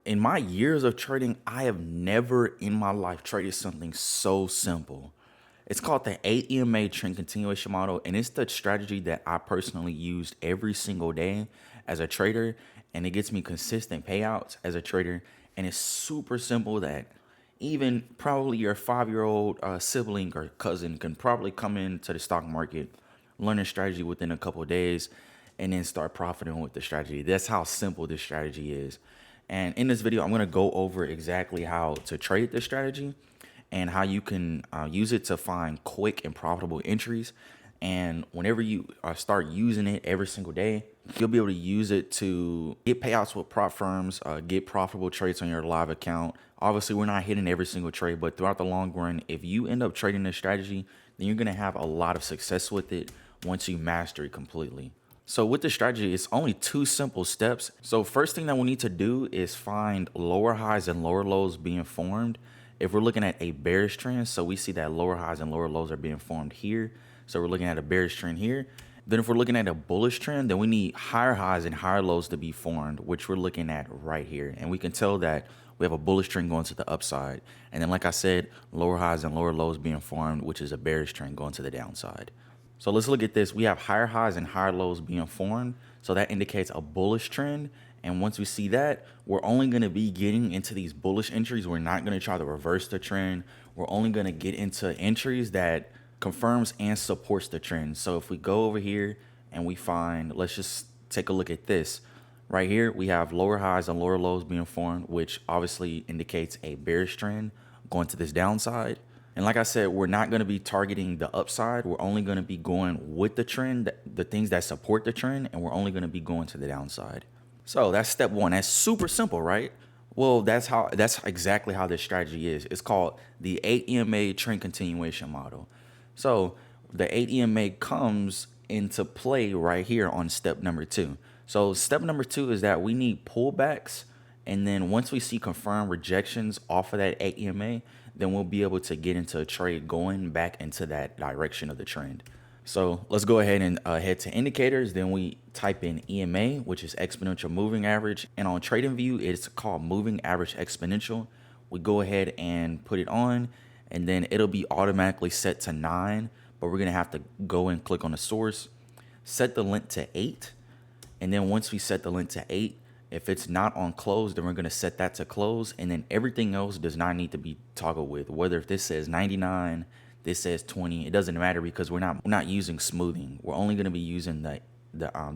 In my years of trading, I have never in my life traded something so simple. It's called the AEMA trend continuation model, and it's the strategy that I personally used every single day as a trader, and it gets me consistent payouts as a trader. And it's super simple that even probably your 5 year old sibling or cousin can probably come into the stock market, learn a strategy within a couple of days, and then start profiting with the strategy. That's how simple this strategy is. And in this video, I'm going to go over exactly how to trade this strategy and how you can use it to find quick and profitable entries. And whenever you start using it every single day, you'll be able to use it to get payouts with prop firms, get profitable trades on your live account. Obviously, we're not hitting every single trade, but throughout the long run, if you end up trading this strategy, then you're going to have a lot of success with it once you master it completely. So with the strategy, it's only two simple steps. So first thing that we need to do is find lower highs and lower lows being formed. If we're looking at a bearish trend, so we see that lower highs and lower lows are being formed here. So we're looking at a bearish trend here. Then if we're looking at a bullish trend, then we need higher highs and higher lows to be formed, which we're looking at right here. And we can tell that we have a bullish trend going to the upside. And then like I said, lower highs and lower lows being formed, which is a bearish trend going to the downside. So let's look at this. We have higher highs and higher lows being formed. So that indicates a bullish trend. And once we see that, we're only going to be getting into these bullish entries. We're not going to try to reverse the trend. We're only going to get into entries that confirms and supports the trend. So if we go over here and we find, let's just take a look at this. Right here, we have lower highs and lower lows being formed, which obviously indicates a bearish trend going to this downside. And like I said, we're not going to be targeting the upside. We're only going to be going with the trend, the things that support the trend, and we're only going to be going to the downside. So that's step one. That's super simple, right? Well, that's exactly how this strategy is. It's called the AEMA trend continuation model. So the AEMA comes into play right here on step number two. So step number two is that we need pullbacks, and then once we see confirmed rejections off of that AEMA, then we'll be able to get into a trade going back into that direction of the trend. So let's go ahead and head to indicators. Then we type in EMA, which is exponential moving average. And on TradingView, it's called moving average exponential. We go ahead and put it on, and then it'll be automatically set to 9. But we're going to have to go and click on the source, set the length to 8. And then once we set the length to 8, if it's not on close, then we're going to set that to close. And then everything else does not need to be toggled with. Whether if this says 99, this says 20, it doesn't matter because we're not using smoothing. We're only going to be using the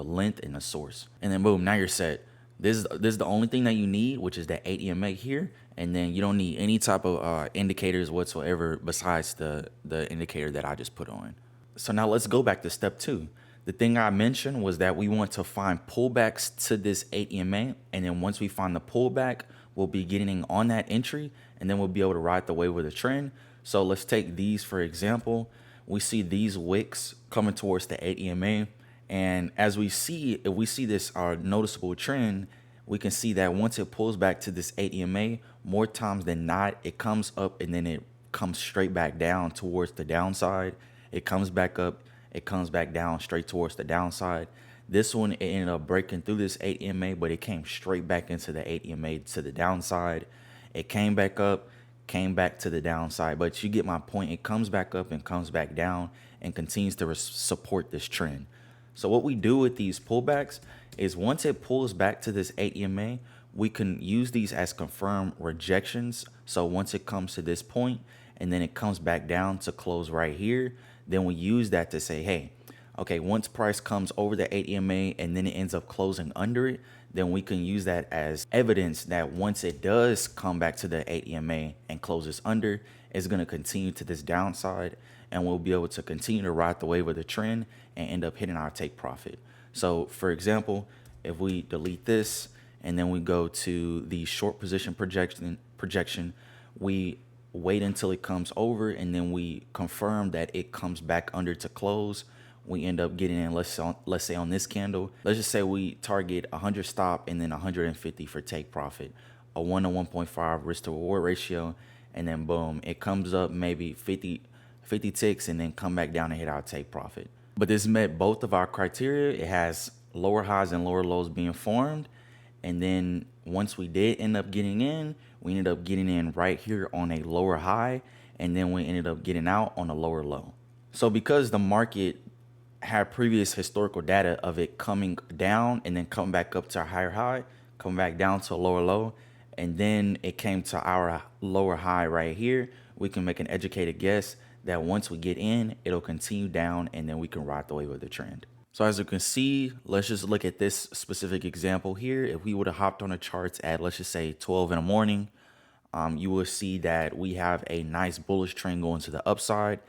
length and the source. And then boom, now you're set. This is the only thing that you need, which is the 8 EMA here. And then you don't need any type of indicators whatsoever besides the indicator that I just put on. So now let's go back to step two. The thing I mentioned was that we want to find pullbacks to this 8 EMA. And then once we find the pullback, we'll be getting on that entry, and then we'll be able to ride the wave with the trend. So let's take these for example. We see these wicks coming towards the 8 EMA. And as we see, if we see this noticeable trend, we can see that once it pulls back to this 8 EMA, more times than not, it comes up and then it comes straight back down towards the downside. It comes back up, it comes back down straight towards the downside. This one, it ended up breaking through this 8 EMA, but it came straight back into the 8 EMA to the downside. It came back up, came back to the downside, but you get my point. It comes back up and comes back down and continues to support this trend. So what we do with these pullbacks is once it pulls back to this 8 EMA, we can use these as confirmed rejections. So once it comes to this point and then it comes back down to close right here, then we use that to say, hey, okay, once price comes over the 8 EMA and then it ends up closing under it, then we can use that as evidence that once it does come back to the 8 EMA and closes under, it's going to continue to this downside, and we'll be able to continue to ride the wave of the trend and end up hitting our take profit. So for example, if we delete this and then we go to the short position projection, we wait until it comes over and then we confirm that it comes back under to close. We end up getting in, let's say on this candle, let's just say we target 100 stop and then 150 for take profit, a 1 to 1.5 risk to reward ratio, and then boom, it comes up maybe 50 ticks and then come back down and hit our take profit. But this met both of our criteria. It has lower highs and lower lows being formed, And then once we did end up getting in, we ended up getting in right here on a lower high, and then we ended up getting out on a lower low. So because the market had previous historical data of it coming down and then coming back up to a higher high, coming back down to a lower low, and then it came to our lower high right here, we can make an educated guess that once we get in, it'll continue down and then we can ride the wave of the trend. So as you can see, let's just look at this specific example here. If we would have hopped on the charts at, let's just say 12 in the morning, you will see that we have a nice bullish trend going to the upside.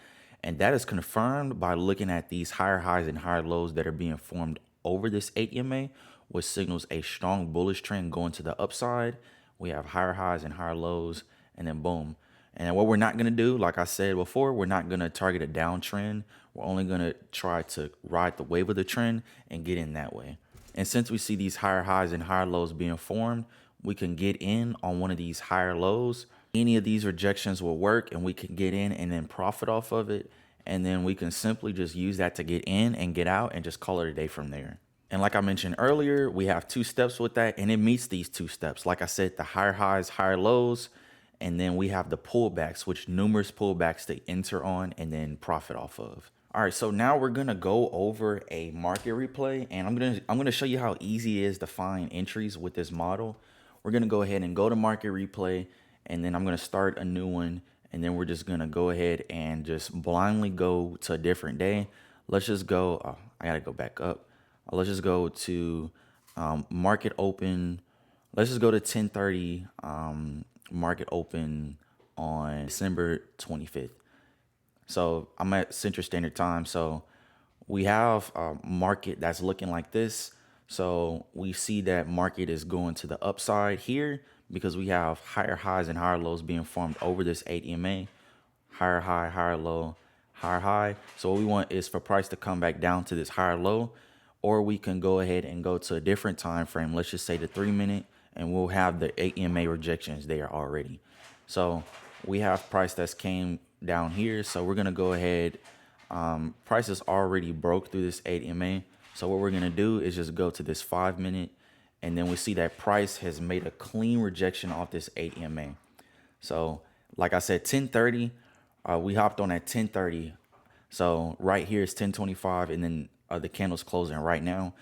And that is confirmed by looking at these higher highs and higher lows that are being formed over this 8 EMA, which signals a strong bullish trend going to the upside. We have higher highs and higher lows, and then boom. And what we're not going to do, like I said before, we're not going to target a downtrend. We're only going to try to ride the wave of the trend and get in that way. And since we see these higher highs and higher lows being formed, we can get in on one of these higher lows. Any of these rejections will work and we can get in and then profit off of it. And then we can simply just use that to get in and get out and just call it a day from there. And like I mentioned earlier, we have 2 steps with that, and it meets these 2 steps. Like I said, the higher highs, higher lows, and then we have the pullbacks, which numerous pullbacks to enter on and then profit off of. All right, so now we're gonna go over a market replay, and I'm gonna show you how easy it is to find entries with this model. We're gonna go ahead and go to market replay, and then I'm gonna start a new one, and then we're just gonna go ahead and just blindly go to a different day. Let's just go. Oh, I gotta go back up. Let's just go to market open. Let's just go to 10:30 market open on December 25th. So I'm at Central Standard Time. So we have a market that's looking like this. So we see that market is going to the upside here because we have higher highs and higher lows being formed over this 8 EMA. Higher high, higher low, higher high. So what we want is for price to come back down to this higher low, or we can go ahead and go to a different time frame. Let's just say the 3-minute, and we'll have the 8 EMA rejections there already. So we have price that's came down here. So we're gonna go ahead. Price is already broke through this 8 EMA. So what we're gonna do is just go to this 5-minute, and then we see that price has made a clean rejection off this 8 EMA. So like I said, 10:30, we hopped on at 10:30. So right here is 10:25, and then the candle's closing right now.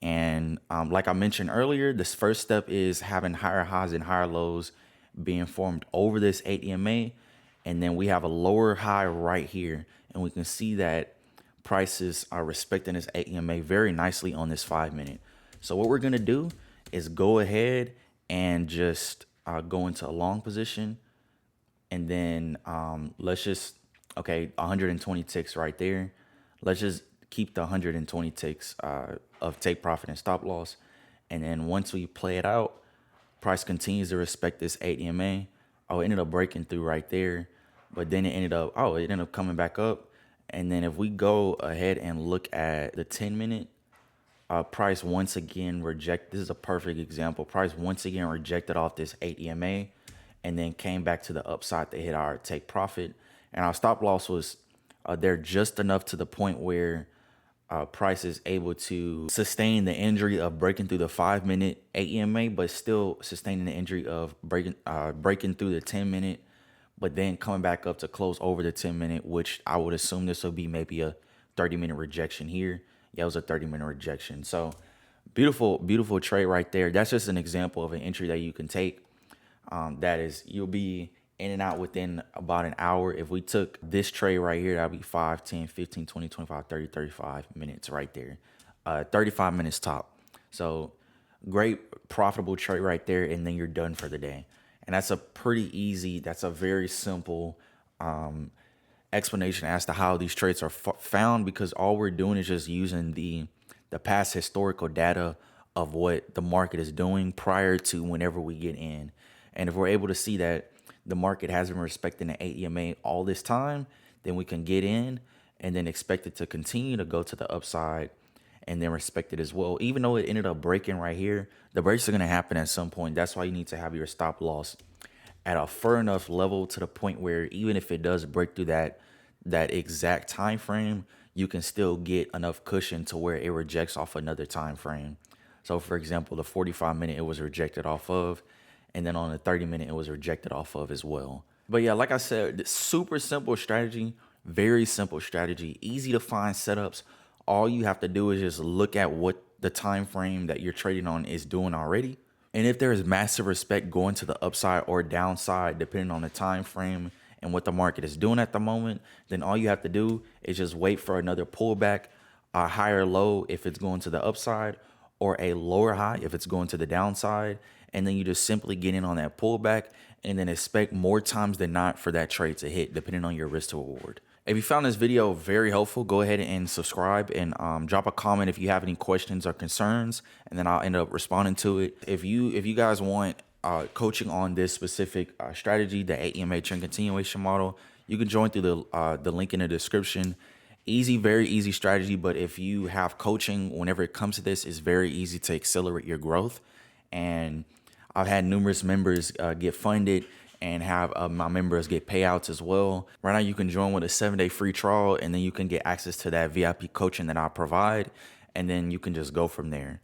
And like I mentioned earlier, this first step is having higher highs and higher lows being formed over this 8 EMA. And then we have a lower high right here. And we can see that prices are respecting this 8 EMA very nicely on this 5-minute. So what we're going to do is go ahead and just go into a long position. And then let's just, okay, 120 ticks right there. Let's just keep the 120 ticks of take profit and stop loss. And then once we play it out, price continues to respect this 8 EMA. Oh, it ended up breaking through right there. But then it ended up coming back up. And then if we go ahead and look at the 10-minute, price once again this is a perfect example. Price once again rejected off this 8 EMA and then came back to the upside to hit our take profit. And our stop loss was there just enough to the point where price is able to sustain the injury of breaking through the 5-minute 8 EMA, but still sustaining the injury of breaking through the 10-minute, but then coming back up to close over the 10-minute, which I would assume this will be maybe a 30-minute rejection here. Yeah, it was a 30-minute rejection. So beautiful, beautiful trade right there. That's just an example of an entry that you can take. That is, you'll be in and out within about an hour. If we took this trade right here, that'd be 5, 10, 15, 20, 25, 30, 35 minutes right there. 35 minutes top. So great profitable trade right there, and then you're done for the day. And that's a pretty easy, that's a very simple explanation as to how these trades are found, because all we're doing is just using the past historical data of what the market is doing prior to whenever we get in. And if we're able to see that the market has been respecting the 8 EMA all this time, then we can get in and then expect it to continue to go to the upside and then respect it as well. Even though it ended up breaking right here, the breaks are going to happen at some point. That's why you need to have your stop loss at a far enough level to the point where even if it does break through that exact time frame, you can still get enough cushion to where it rejects off another time frame. So for example, the 45-minute it was rejected off of, and then on the 30-minute it was rejected off of as well. But yeah, like I said, super simple strategy, very simple strategy, easy to find setups. All you have to do is just look at what the time frame that you're trading on is doing already. And if there is massive respect going to the upside or downside, depending on the time frame and what the market is doing at the moment, then all you have to do is just wait for another pullback, a higher low if it's going to the upside, or a lower high if it's going to the downside. And then you just simply get in on that pullback and then expect more times than not for that trade to hit, depending on your risk to reward. If you found this video very helpful, go ahead and subscribe and drop a comment if you have any questions or concerns, and then I'll end up responding to it. If you guys want coaching on this specific strategy, the AEMA trend continuation model, you can join through the link in the description. Easy, very easy strategy, but if you have coaching, whenever it comes to this, it's very easy to accelerate your growth. And I've had numerous members get funded and have my members get payouts as well. Right now, you can join with a 7-day free trial, and then you can get access to that VIP coaching that I provide, and then you can just go from there.